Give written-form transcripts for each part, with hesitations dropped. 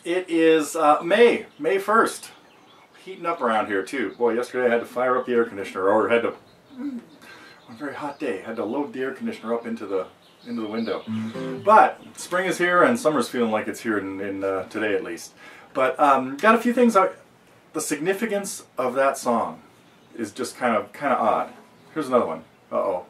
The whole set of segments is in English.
It is May 1st. Heating up around here too. Boy, yesterday I had to fire up the air conditioner, or had to, on a very hot day, had to load the air conditioner up into the window. But spring is here and summer's feeling like it's here in today at least. But got a few things. The significance of that song is just kind of odd. Here's another one. Uh-oh.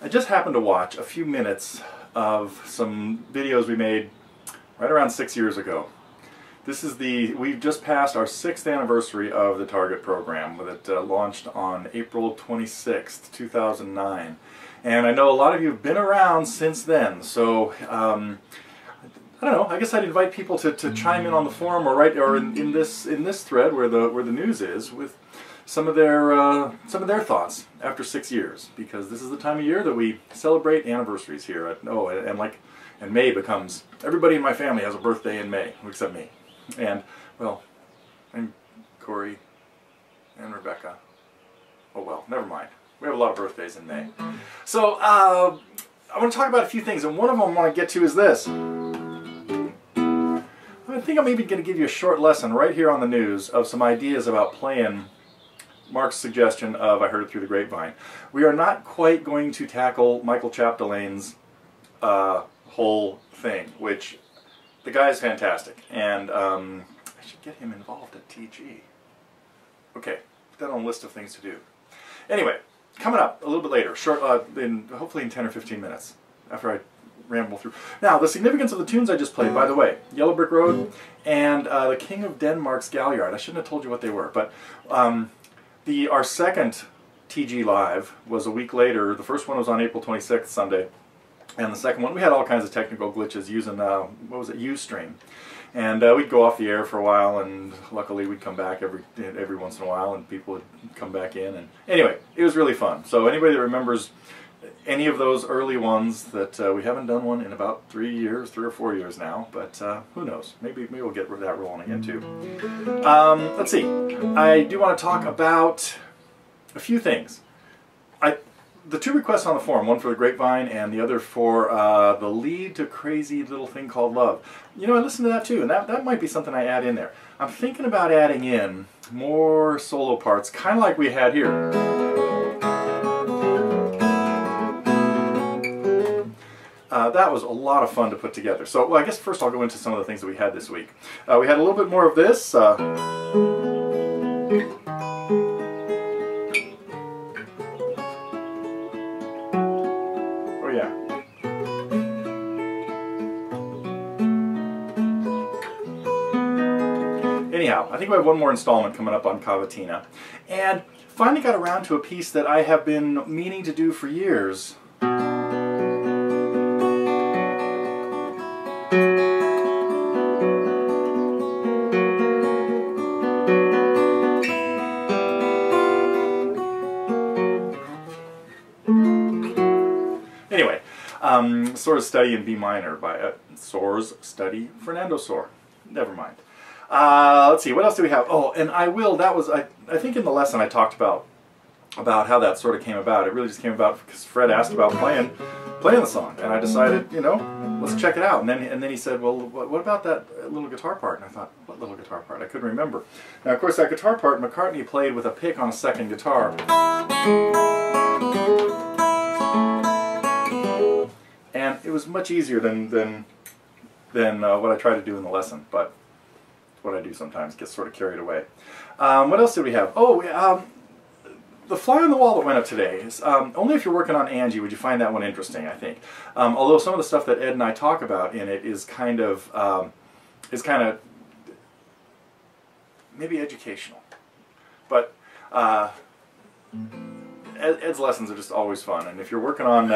I just happened to watch a few minutes of some videos we made right around 6 years ago. This is we've just passed our 6th anniversary of the Target program, with it launched on April 26th, 2009. And I know a lot of you have been around since then, so I don't know, I guess I'd invite people to chime in on the forum or in this thread where the news is, with some of their thoughts after 6 years, because this is the time of year that we celebrate anniversaries here and May becomes, everybody in my family has a birthday in May except me, and well, and Corey and Rebecca. Oh well, never mind. We have a lot of birthdays in May. So I want to talk about a few things, and one of them I want to get to is this. I think I'm maybe going to give you a short lesson right here on the news of some ideas about playing Mark's suggestion of I Heard It Through the Grapevine. We are not quite going to tackle Michael Chapdelaine's whole thing, which the guy is fantastic, and I should get him involved at TG. Okay, put that on a list of things to do. Anyway, coming up a little bit later, hopefully in 10 or 15 minutes, after I ramble through. Now, the significance of the tunes I just played, by the way, Yellow Brick Road and the King of Denmark's Galliard. I shouldn't have told you what they were, but our second TG Live was a week later. The first one was on April 26th, Sunday, and the second one, we had all kinds of technical glitches using, what was it, Ustream. And we'd go off the air for a while, and luckily we'd come back every once in a while, and people would come back in. And anyway, it was really fun. So anybody that remembers any of those early ones, that we haven't done one in about 3 or 4 years now, but who knows? Maybe we'll get that rolling again too. Let's see. I do want to talk about a few things. The two requests on the forum, one for the Grapevine and the other for the lead to Crazy Little Thing Called Love. You know, I listened to that too, and that might be something I add in there. I'm thinking about adding in more solo parts, kind of like we had here. That was a lot of fun to put together. So, well, I guess first I'll go into some of the things that we had this week. We had a little bit more of this. Anyhow, I think we have one more installment coming up on Cavatina. And finally got around to a piece that I have been meaning to do for years. Anyway, Soar's Study in B minor by Soar's Study, Fernando Soar. Never mind. Let's see, what else do we have? Oh, and I think in the lesson I talked about how that sort of came about. It really just came about because Fred asked about playing the song, and I decided, you know, let's check it out. And then he said, well, what about that little guitar part? And I thought, what little guitar part? I couldn't remember. Now, of course, that guitar part McCartney played with a pick on a second guitar. And it was much easier than what I try to do in the lesson, but what I do sometimes gets sort of carried away. What else did we have? Oh, the fly on the wall that went up today is only if you're working on Anji would you find that one interesting, I think. Although some of the stuff that Ed and I talk about in it is kind of maybe educational, but Ed's lessons are just always fun. And if you're working on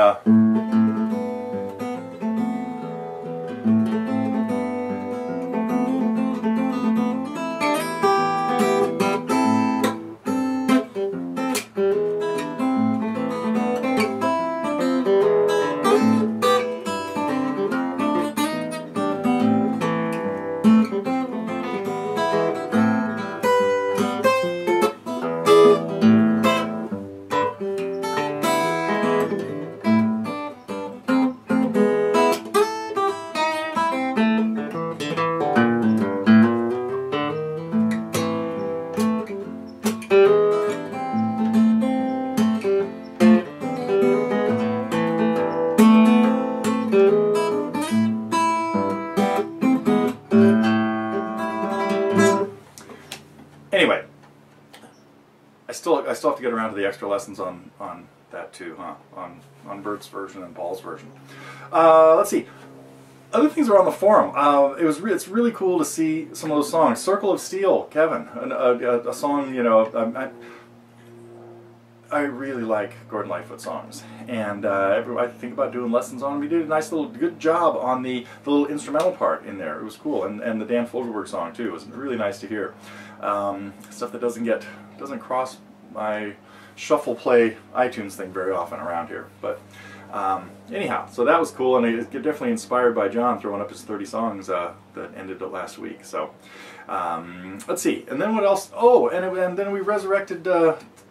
still have to get around to the extra lessons on that too, huh? On Bert's version and Paul's version. Let's see. Other things are on the forum. It's really cool to see some of those songs. Circle of Steel, Kevin, a song, you know, I really like Gordon Lightfoot songs, and I think about doing lessons on them. We did a nice little good job on the little instrumental part in there. It was cool, and the Dan Fogelberg song too was really nice to hear. Stuff that doesn't cross my shuffle play iTunes thing very often around here, but anyhow, so that was cool, and it definitely inspired by John throwing up his 30 songs that ended last week. So let's see, and then what else? Oh, and then we resurrected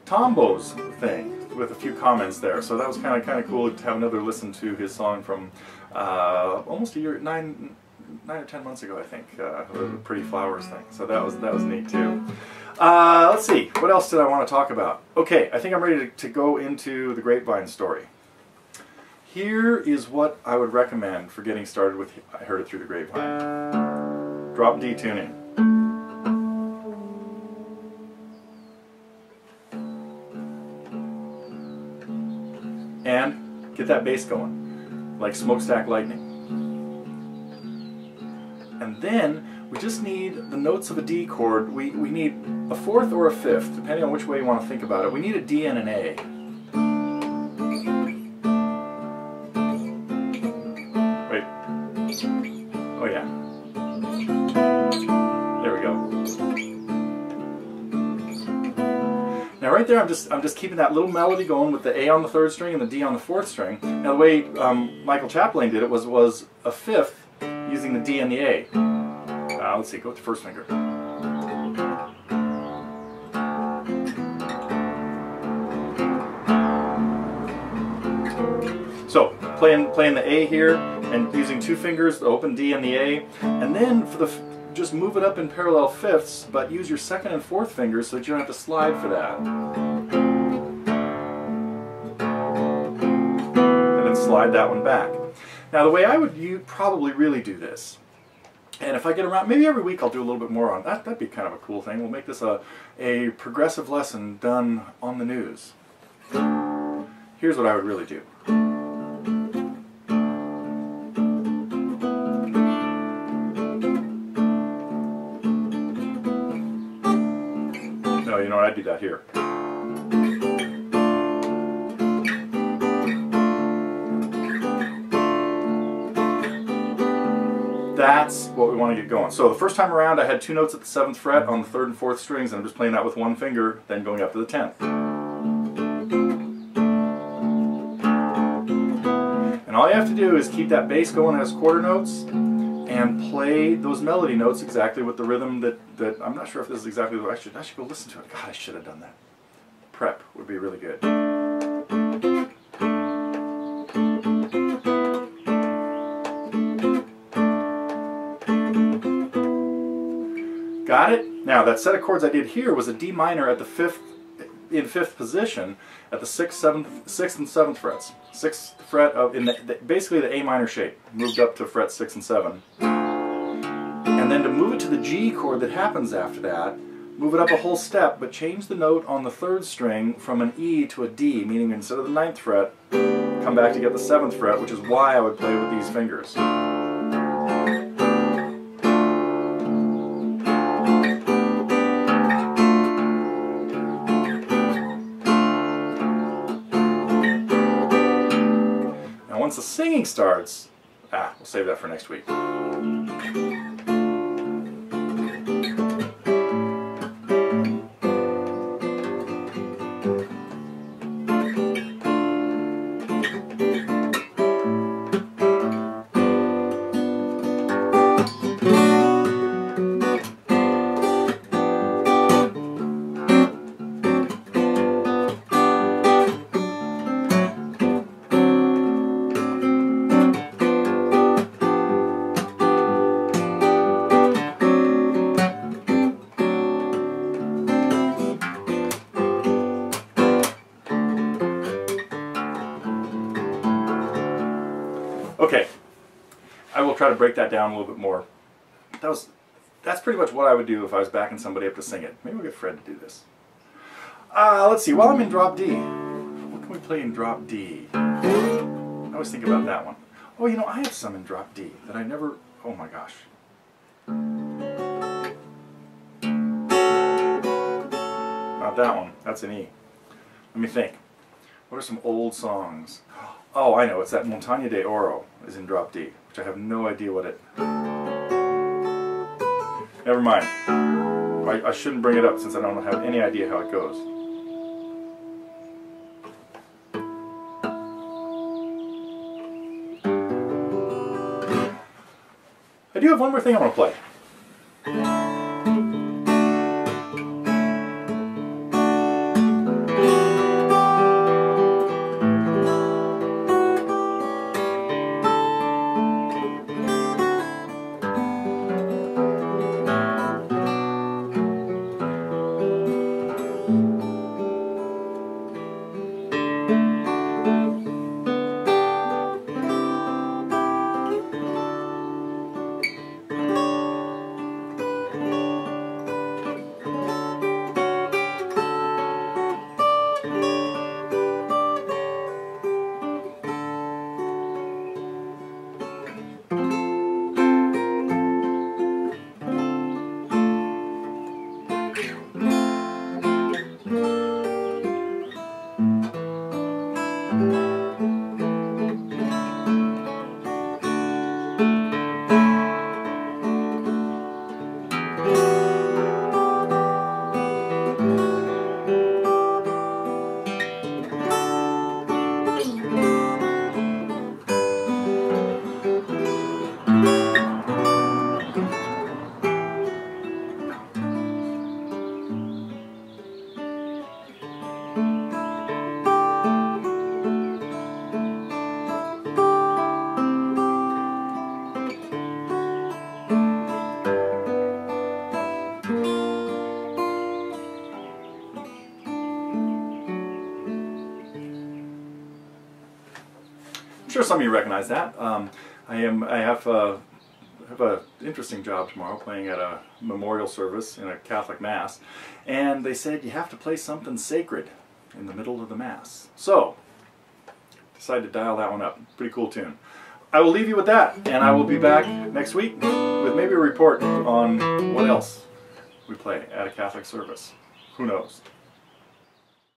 Tombo's thing with a few comments there, so that was kind of cool to have another listen to his song from almost a year, 9 or 10 months ago, I think, the Pretty Flowers thing. So that was neat too. Let's see, what else did I want to talk about? Okay, I think I'm ready to go into the Grapevine story. Here is what I would recommend for getting started with I Heard It Through the Grapevine. Drop D tuning. And get that bass going, like smokestack lightning. And then we just need the notes of a D chord. We need a fourth or a fifth, depending on which way you want to think about it. We need a D and an A. Wait. Oh yeah. There we go. Now right there, I'm just keeping that little melody going with the A on the 3rd string and the D on the 4th string. Now the way Michael Chapdelaine did it was a fifth using the D and the A. Let's see, go with the 1st finger. So playing the A here and using 2 fingers, the open D and the A, and then for just move it up in parallel fifths, but use your 2nd and 4th fingers so that you don't have to slide for that. And then slide that one back. Now the way I would probably really do this, and if I get around, maybe every week I'll do a little bit more on that. That'd be kind of a cool thing. We'll make this a progressive lesson done on the news. Here's what I would really do. No, you know what? I'd do that here. That's what we want to get going. So the first time around I had 2 notes at the 7th fret on the 3rd and 4th strings, and I'm just playing that with 1 finger, then going up to the 10th. And all you have to do is keep that bass going as quarter notes and play those melody notes exactly with the rhythm that I'm not sure if this is exactly what I should go listen to it. God, I should have done that. Prep would be really good. Got it? Now that set of chords I did here was a D minor at the 5th, in 5th position at the 6th and 7th frets. 6th fret of basically the A minor shape, moved up to fret 6 and 7. And then to move it to the G chord that happens after that, move it up a whole step, but change the note on the 3rd string from an E to a D, meaning instead of the 9th fret, come back to get the 7th fret, which is why I would play with these fingers. Once the singing starts, we'll save that for next week. Okay, I will try to break that down a little bit more. That's pretty much what I would do if I was backing somebody up to sing it. Maybe we'll get Fred to do this. Let's see, while I'm in drop D, what can we play in drop D? I always think about that one. Oh, you know, I have some in drop D that I never, oh my gosh. Not that one, that's an E. Let me think. What are some old songs? Oh, I know, it's that Montaña de Oro is in drop D, which I have no idea what it... Never mind. I shouldn't bring it up since I don't have any idea how it goes. I do have one more thing I want to play. I'm sure some of you recognize that. I have an interesting job tomorrow, playing at a memorial service in a Catholic Mass, and they said you have to play something sacred in the middle of the Mass. So, decided to dial that one up. Pretty cool tune. I will leave you with that, and I will be back next week with maybe a report on what else we play at a Catholic service. Who knows?